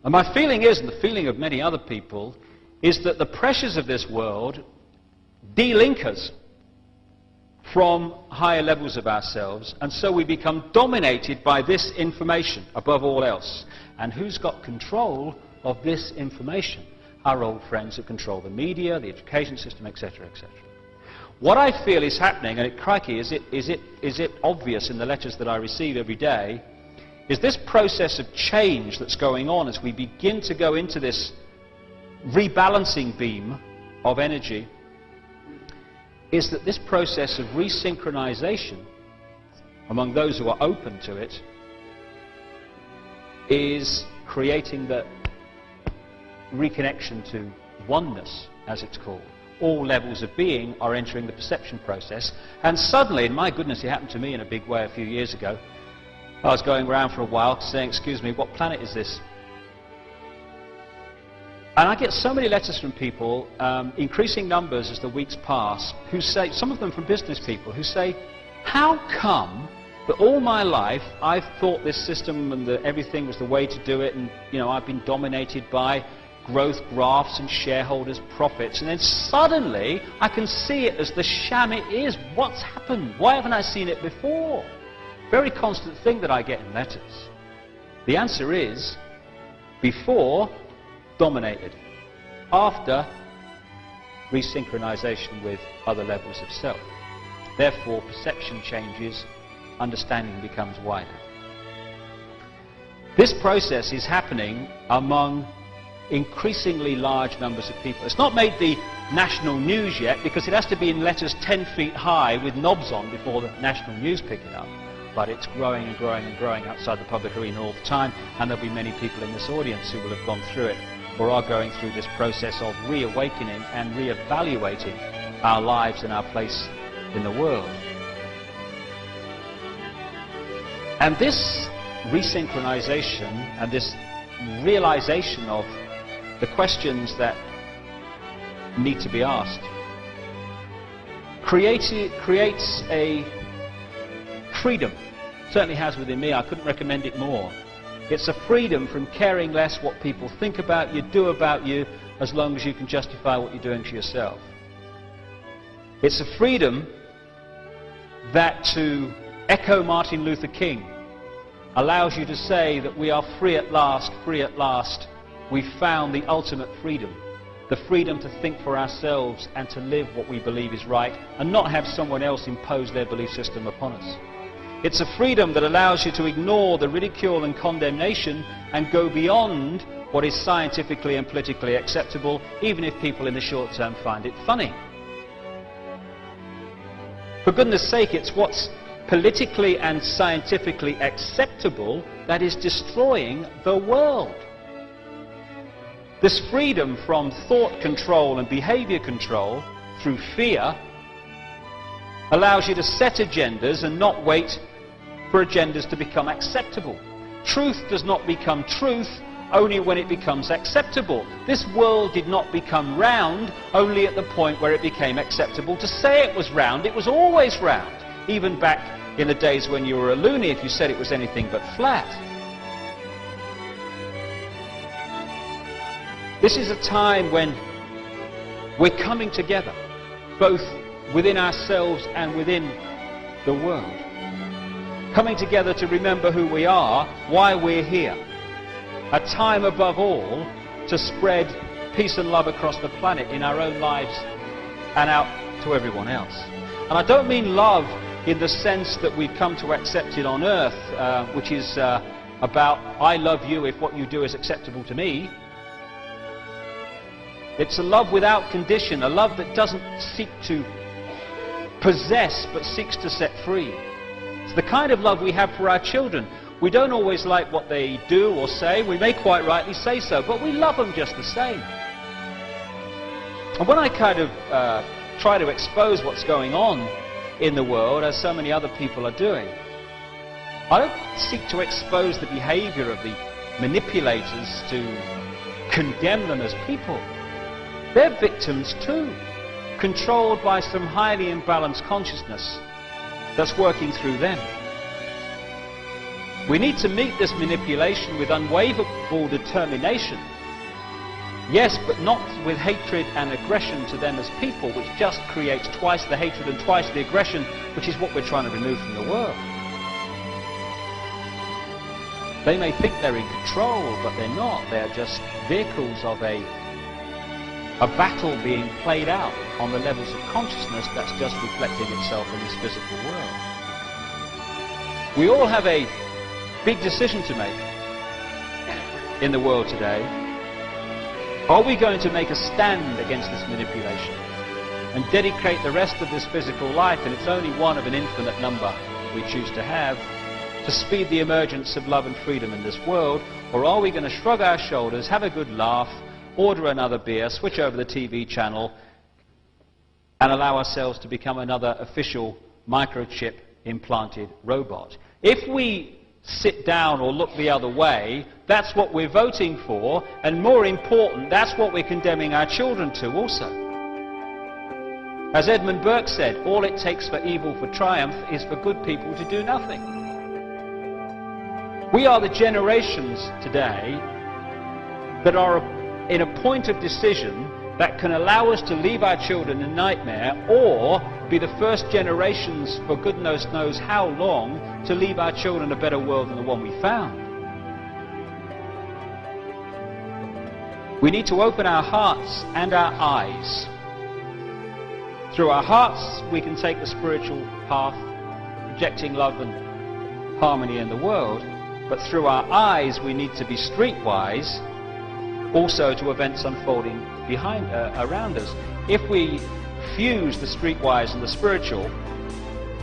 And my feeling is, and the feeling of many other people, is that the pressures of this world de-link us from higher levels of ourselves, and so we become dominated by this information above all else. And who's got control of this information? Our old friends who control the media, the education system, etc., etc. What I feel is happening, and crikey, is it obvious in the letters that I receive every day, is this process of change that's going on as we begin to go into this rebalancing beam of energy, is that this process of resynchronization among those who are open to it is creating the reconnection to oneness, as it's called. All levels of being are entering the perception process, and suddenly, and my goodness, it happened to me in a big way a few years ago. I was going around for a while saying, excuse me, what planet is this? And I get so many letters from people, increasing numbers as the weeks pass, who say, some of them from business people, who say, how come that all my life I've thought this system and that everything was the way to do it, and I've been dominated by growth graphs and shareholders' profits, and then suddenly I can see it as the sham it is. What's happened? Why haven't I seen it before? Very constant thing that I get in letters. The answer is, before, dominated. After, resynchronization with other levels of self. Therefore, perception changes, understanding becomes wider. This process is happening among increasingly large numbers of people. It's not made the national news yet, because it has to be in letters 10 feet high with knobs on before the national news pick it up. But it's growing and growing and growing outside the public arena all the time, and there'll be many people in this audience who will have gone through it, or are going through this process of reawakening and reevaluating our lives and our place in the world. And this resynchronization and this realization of the questions that need to be asked creates a freedom. Certainly has within me. I couldn't recommend it more. It's a freedom from caring less what people think about you, do about you, as long as you can justify what you're doing to yourself. It's a freedom that, to echo Martin Luther King, allows you to say that we are free at last, free at last. We've found the ultimate freedom. The freedom to think for ourselves and to live what we believe is right, and not have someone else impose their belief system upon us. It's a freedom that allows you to ignore the ridicule and condemnation and go beyond what is scientifically and politically acceptable, even if people in the short term find it funny. For goodness sake, it's what's politically and scientifically acceptable that is destroying the world. This freedom from thought control and behavior control through fear allows you to set agendas and not wait for agendas to become acceptable. Truth does not become truth only when it becomes acceptable. This world did not become round only at the point where it became acceptable to say it was round. It was always round, even back in the days when you were a loony if you said it was anything but flat. This is a time when we're coming together, both within ourselves and within the world. Coming together to remember who we are, why we're here. A time above all to spread peace and love across the planet in our own lives and out to everyone else. And I don't mean love in the sense that we've come to accept it on earth, which is about I love you if what you do is acceptable to me. It's a love without condition, a love that doesn't seek to possess but seeks to set free. It's the kind of love we have for our children. We don't always like what they do or say. We may quite rightly say so, but we love them just the same. And when I kind of try to expose what's going on in the world, as so many other people are doing, I don't seek to expose the behavior of the manipulators to condemn them as people. They're victims too, controlled by some highly imbalanced consciousness that's working through them. We need to meet this manipulation with unwavering determination. Yes, but not with hatred and aggression to them as people, which just creates twice the hatred and twice the aggression, which is what we're trying to remove from the world. They may think they're in control, but they're not. They're just vehicles of a battle being played out on the levels of consciousness that's just reflecting itself in this physical world. We all have a big decision to make in the world today. Are we going to make a stand against this manipulation and dedicate the rest of this physical life, and it's only one of an infinite number we choose to have, to speed the emergence of love and freedom in this world? Or are we going to shrug our shoulders, have a good laugh, order another beer, switch over the TV channel, and allow ourselves to become another official microchip implanted robot? If we sit down or look the other way, that's what we're voting for, and more important, that's what we're condemning our children to also. As Edmund Burke said, all it takes for evil for triumph is for good people to do nothing. We are the generations today that are in a point of decision that can allow us to leave our children in nightmare, or be the first generations for goodness knows how long to leave our children a better world than the one we found. We need to open our hearts and our eyes. Through our hearts we can take the spiritual path, projecting love and harmony in the world, but through our eyes we need to be streetwise also to events unfolding around us. If we fuse the streetwise and the spiritual,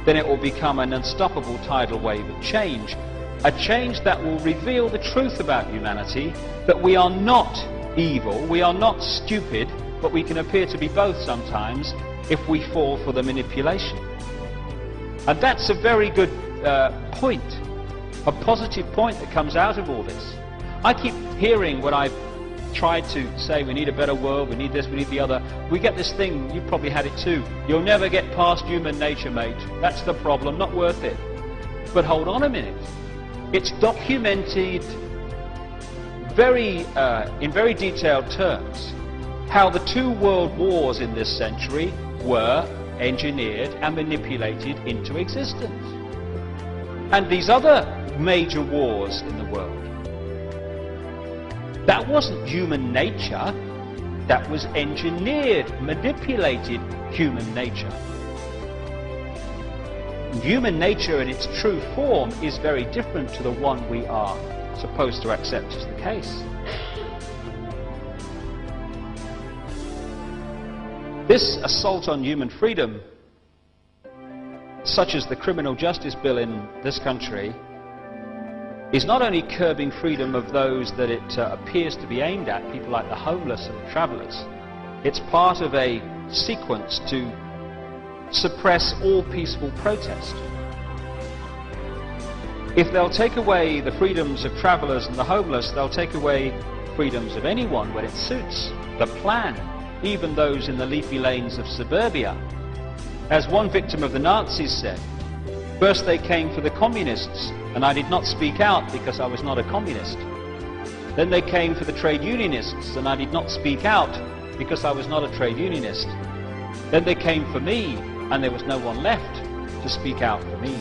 then it will become an unstoppable tidal wave of change. A change that will reveal the truth about humanity, that we are not evil, we are not stupid, but we can appear to be both sometimes if we fall for the manipulation. And that's a very good point, a positive point that comes out of all this. I keep hearing when I've tried to say we need a better world, we need this, we need the other, we get this thing, you probably had it too, you'll never get past human nature, mate, that's the problem, not worth it. But hold on a minute, it's documented in very detailed terms how the two world wars in this century were engineered and manipulated into existence. And these other major wars in the world, that wasn't human nature, that was engineered, manipulated human nature. Human nature in its true form is very different to the one we are supposed to accept as the case. This assault on human freedom, such as the criminal justice bill in this country, is not only curbing freedom of those that it appears to be aimed at, people like the homeless and the travellers. It's part of a sequence to suppress all peaceful protest. If they'll take away the freedoms of travellers and the homeless, they'll take away freedoms of anyone when it suits the plan, even those in the leafy lanes of suburbia. As one victim of the Nazis said, first they came for the communists, and I did not speak out because I was not a communist. Then they came for the trade unionists, and I did not speak out because I was not a trade unionist. Then they came for me, and there was no one left to speak out for me.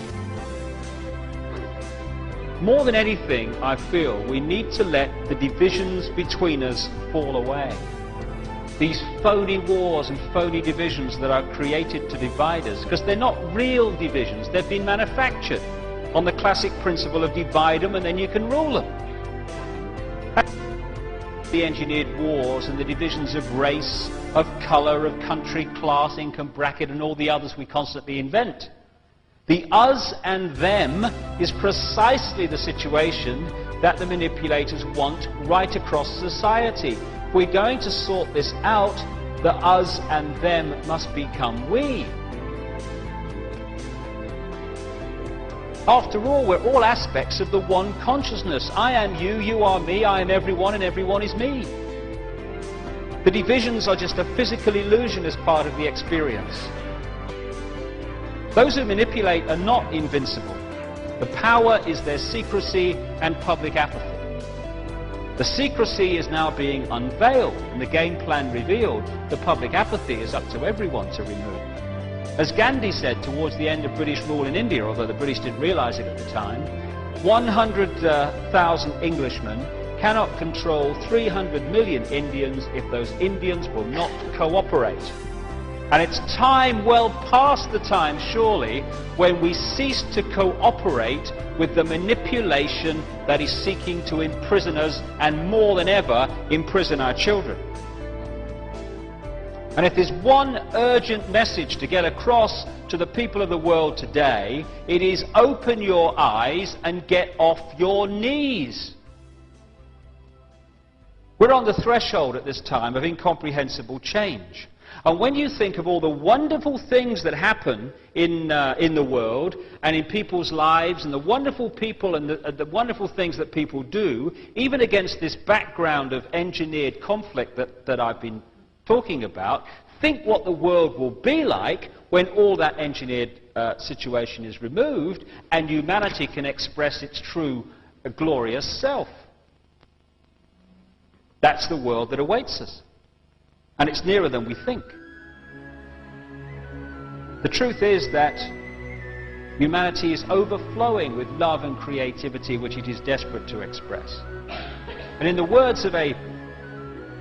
More than anything, I feel we need to let the divisions between us fall away. These phony wars and phony divisions that are created to divide us, because they're not real divisions, they've been manufactured on the classic principle of divide them and then you can rule them. The engineered wars and the divisions of race, of colour, of country, class, income bracket and all the others we constantly invent. The us and them is precisely the situation that the manipulators want right across society. If we're going to sort this out, the us and them must become we. After all, we're all aspects of the one consciousness. I am you, you are me, I am everyone, and everyone is me. The divisions are just a physical illusion as part of the experience. Those who manipulate are not invincible. The power is their secrecy and public apathy. The secrecy is now being unveiled and the game plan revealed. The public apathy is up to everyone to remove. As Gandhi said towards the end of British rule in India, although the British didn't realize it at the time, 100,000 Englishmen cannot control 300 million Indians if those Indians will not cooperate. And it's time, well past the time surely, when we cease to cooperate with the manipulation that is seeking to imprison us and more than ever imprison our children. And if there's one urgent message to get across to the people of the world today, it is open your eyes and get off your knees. We're on the threshold at this time of incomprehensible change. And when you think of all the wonderful things that happen in the world and in people's lives, and the wonderful people and the wonderful things that people do, even against this background of engineered conflict that I've been talking about, think what the world will be like when all that engineered situation is removed and humanity can express its true glorious self. That's the world that awaits us. And it's nearer than we think. The truth is that humanity is overflowing with love and creativity which it is desperate to express. And in the words of a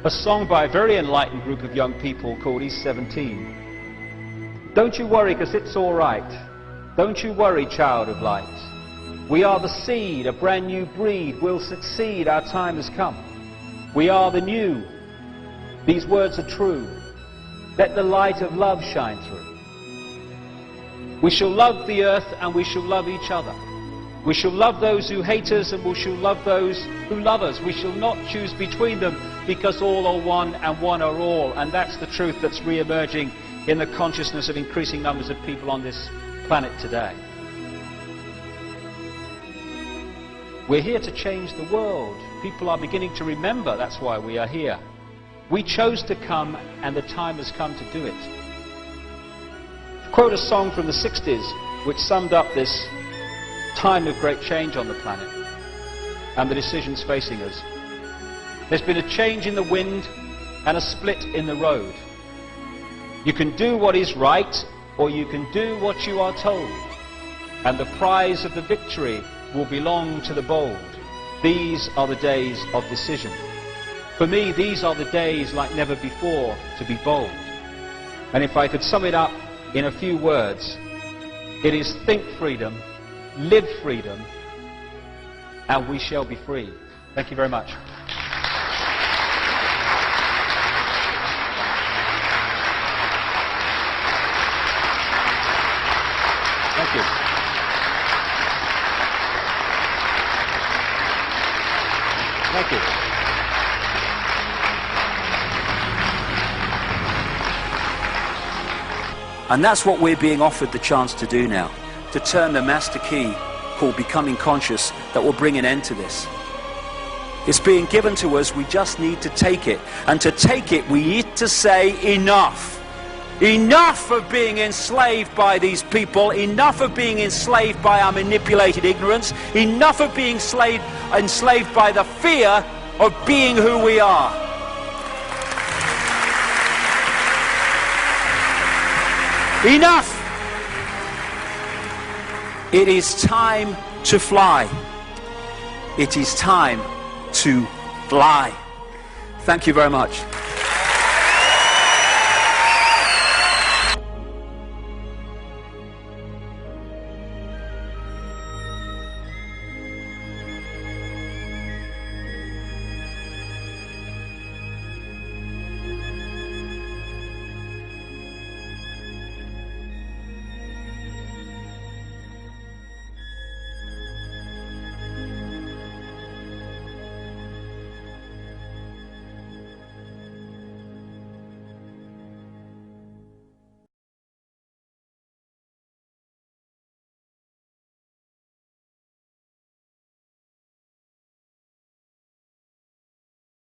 song by a very enlightened group of young people called East 17, don't you worry, because it's all right. Don't you worry, child of light. We are the seed, a brand new breed. We'll succeed, our time has come. We are the new. These words are true. Let the light of love shine through. We shall love the earth and we shall love each other. We shall love those who hate us and we shall love those who love us. We shall not choose between them because all are one and one are all. And that's the truth that's re-emerging in the consciousness of increasing numbers of people on this planet today. We're here to change the world. People are beginning to remember that's why we are here. We chose to come and the time has come to do it. To quote a song from the 60s which summed up this time of great change on the planet and the decisions facing us. There's been a change in the wind and a split in the road. You can do what is right or you can do what you are told, and the prize of the victory will belong to the bold. These are the days of decision. For me, these are the days like never before to be bold. And if I could sum it up in a few words, it is think freedom, live freedom, and we shall be free. Thank you very much. Thank you. Thank you. And that's what we're being offered the chance to do now, to turn the master key called becoming conscious that will bring an end to this. It's being given to us, we just need to take it. And to take it, we need to say enough. Enough of being enslaved by these people, enough of being enslaved by our manipulated ignorance, enough of being enslaved by the fear of being who we are. Enough! It is time to fly. It is time to fly. Thank you very much.